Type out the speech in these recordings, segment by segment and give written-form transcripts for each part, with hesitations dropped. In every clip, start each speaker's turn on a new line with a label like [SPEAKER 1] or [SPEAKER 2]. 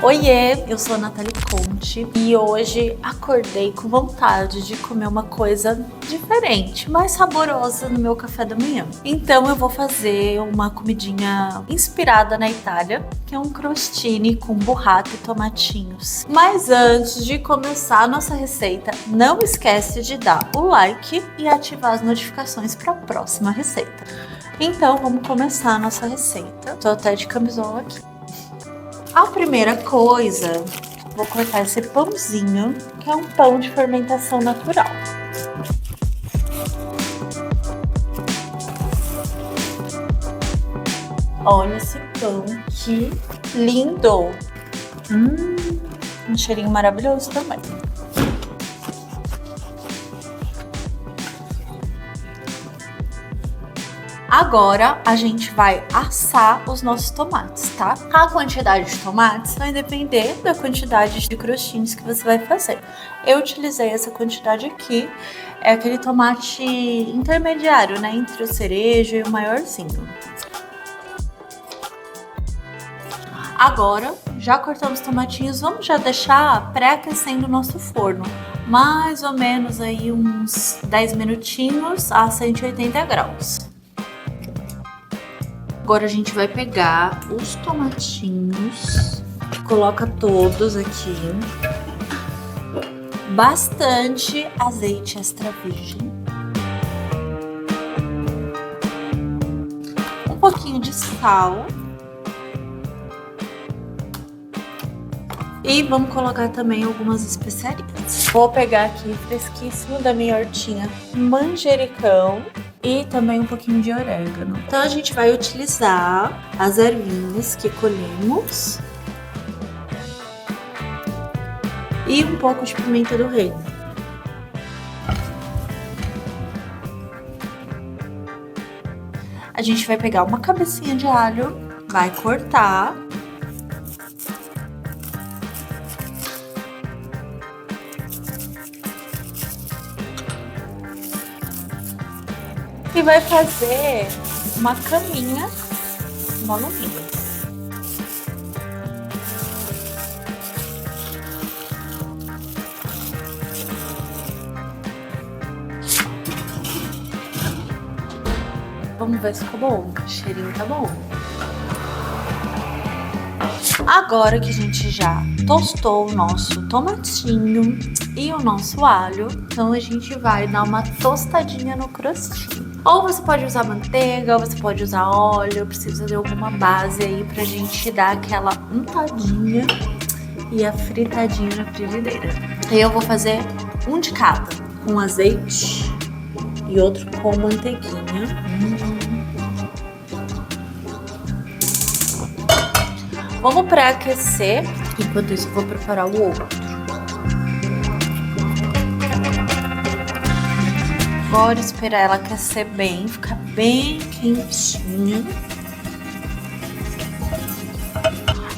[SPEAKER 1] Oiê, eu sou a Nathalie Conte e hoje acordei com vontade de comer uma coisa diferente, mais saborosa no meu café da manhã. Então eu vou fazer uma comidinha inspirada na Itália, que é um crostini com burrata e tomatinhos. Mas antes de começar a nossa receita, não esquece de dar o like e ativar as notificações para a próxima receita. Então vamos começar a nossa receita. Tô até de camisola aqui. A primeira coisa, vou cortar esse pãozinho, que é um pão de fermentação natural. Olha esse pão, que lindo! Um cheirinho maravilhoso também. Agora a gente vai assar os nossos tomates, tá? A quantidade de tomates vai depender da quantidade de crostines que você vai fazer. Eu utilizei essa quantidade aqui, é aquele tomate intermediário, né? Entre o cereja e o maiorzinho. Agora, já cortamos os tomatinhos, vamos já deixar pré-aquecendo o nosso forno. Mais ou menos aí uns 10 minutinhos a 180 graus. Agora a gente vai pegar os tomatinhos, coloca todos aqui, bastante azeite extra virgem, um pouquinho de sal e vamos colocar também algumas especiarias. Vou pegar aqui fresquíssimo da minha hortinha manjericão e também um pouquinho de orégano. Então a gente vai utilizar as ervinhas que colhemos e um pouco de pimenta do reino. A gente vai pegar uma cabecinha de alho, vai cortar e vai fazer uma caminha no alumínio. Vamos ver se ficou bom, o cheirinho tá bom. Agora que a gente já tostou o nosso tomatinho e o nosso alho, então a gente vai dar uma tostadinha no crostinho. Ou você pode usar manteiga, ou você pode usar óleo, precisa de alguma base aí pra gente dar aquela untadinha e a fritadinha na frigideira. Eu vou fazer um de cada, com azeite e outro com manteiguinha. Vamos pré-aquecer, enquanto isso eu vou preparar o outro. Agora esperar ela aquecer bem, ficar bem quentinha.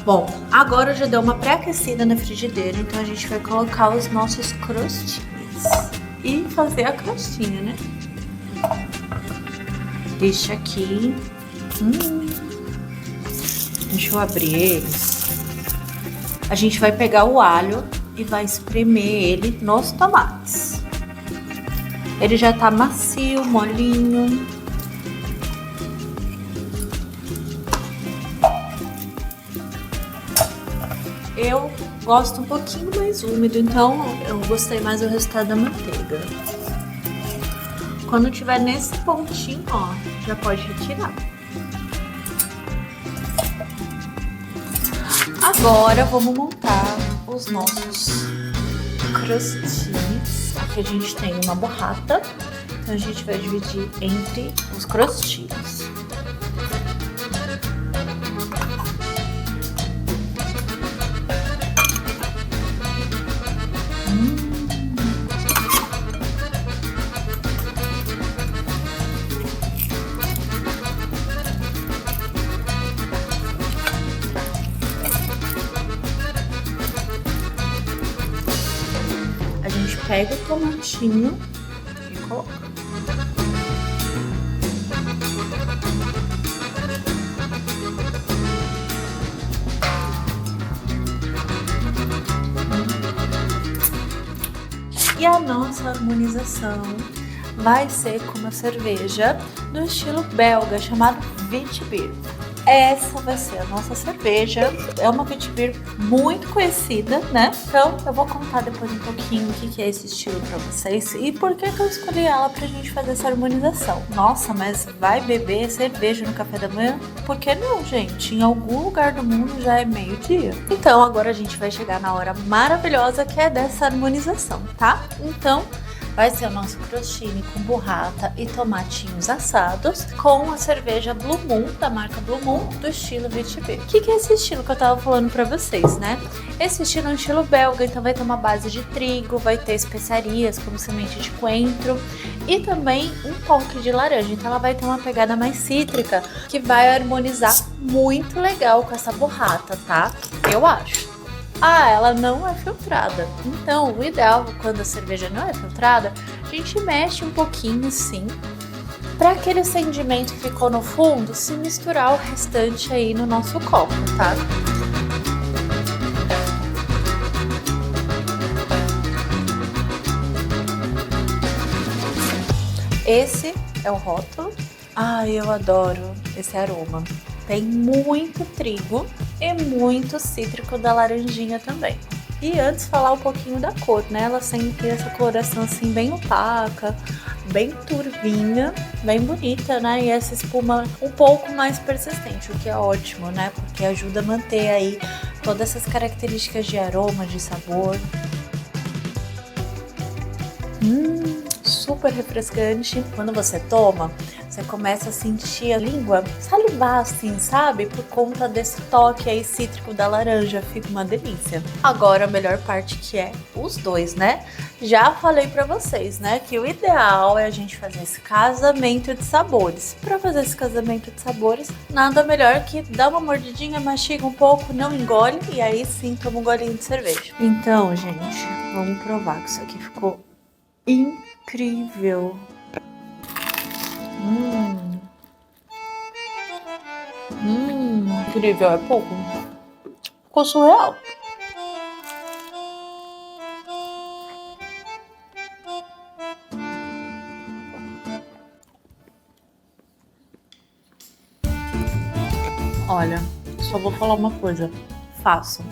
[SPEAKER 1] Bom, agora já deu uma pré-aquecida na frigideira, então a gente vai colocar os nossos crostines e fazer a crostinha, né? Deixa aqui. Deixa eu abrir eles. A gente vai pegar o alho e vai espremer ele nos tomates. Ele já tá macio, molinho. Eu gosto um pouquinho mais úmido, então eu gostei mais do resultado da manteiga. Quando tiver nesse pontinho, ó, já pode retirar. Agora vamos montar os nossos crostines. Aqui a gente tem uma burrata, então a gente vai dividir entre os crostines. A gente pega o tomatinho e coloca. E a nossa harmonização vai ser com uma cerveja do estilo belga, chamada Witbier. Essa vai ser a nossa cerveja, é uma Witbier muito conhecida, né? Então eu vou contar depois um pouquinho o que é esse estilo pra vocês e por que eu escolhi ela pra gente fazer essa harmonização. Nossa, mas vai beber cerveja no café da manhã? Por que não, gente? Em algum lugar do mundo já é meio-dia. Então agora a gente vai chegar na hora maravilhosa que é dessa harmonização, tá? Então vai ser o nosso crostini com burrata e tomatinhos assados com a cerveja Blue Moon, da marca Blue Moon, do estilo Witbier. O que é esse estilo que eu tava falando pra vocês, né? Esse estilo é um estilo belga, então vai ter uma base de trigo, vai ter especiarias como semente de coentro e também um toque de laranja. Então ela vai ter uma pegada mais cítrica que vai harmonizar muito legal com essa burrata, tá? Eu acho. Ah, ela não é filtrada. Então, o ideal quando a cerveja não é filtrada, a gente mexe um pouquinho assim, para aquele acendimento que ficou no fundo se misturar o restante aí no nosso copo, tá? Esse é o rótulo. Ai, eu adoro esse aroma. Tem muito trigo e muito cítrico da laranjinha também. E antes falar um pouquinho da cor, né? Ela sempre tem essa coloração assim bem opaca, bem turvinha, bem bonita, né? E essa espuma um pouco mais persistente, o que é ótimo, né? Porque ajuda a manter aí todas essas características de aroma, de sabor. Super refrescante. Quando você toma, você começa a sentir a língua salivar assim, sabe? Por conta desse toque aí cítrico da laranja, fica uma delícia. Agora a melhor parte que é os dois, né? Já falei pra vocês, né, que o ideal é a gente fazer esse casamento de sabores. Pra fazer esse casamento de sabores, nada melhor que dar uma mordidinha, mastiga um pouco, não engole e aí sim toma um golinho de cerveja. Então, gente, vamos provar que isso aqui ficou incrível. Incrível, é pouco. Ficou surreal. Olha, só vou falar uma coisa. Façam.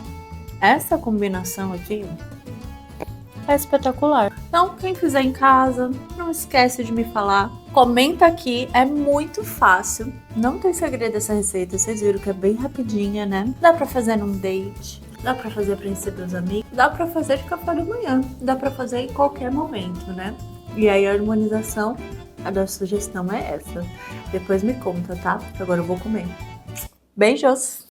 [SPEAKER 1] Essa combinação aqui é espetacular. Então, quem fizer em casa, não esquece de me falar. Comenta aqui, é muito fácil. Não tem segredo essa receita, vocês viram que é bem rapidinha, né? Dá pra fazer num date, dá pra fazer pra receber os amigos, dá pra fazer de café da manhã, dá pra fazer em qualquer momento, né? E aí a harmonização, a da sugestão é essa. Depois me conta, tá? Agora eu vou comer. Beijos!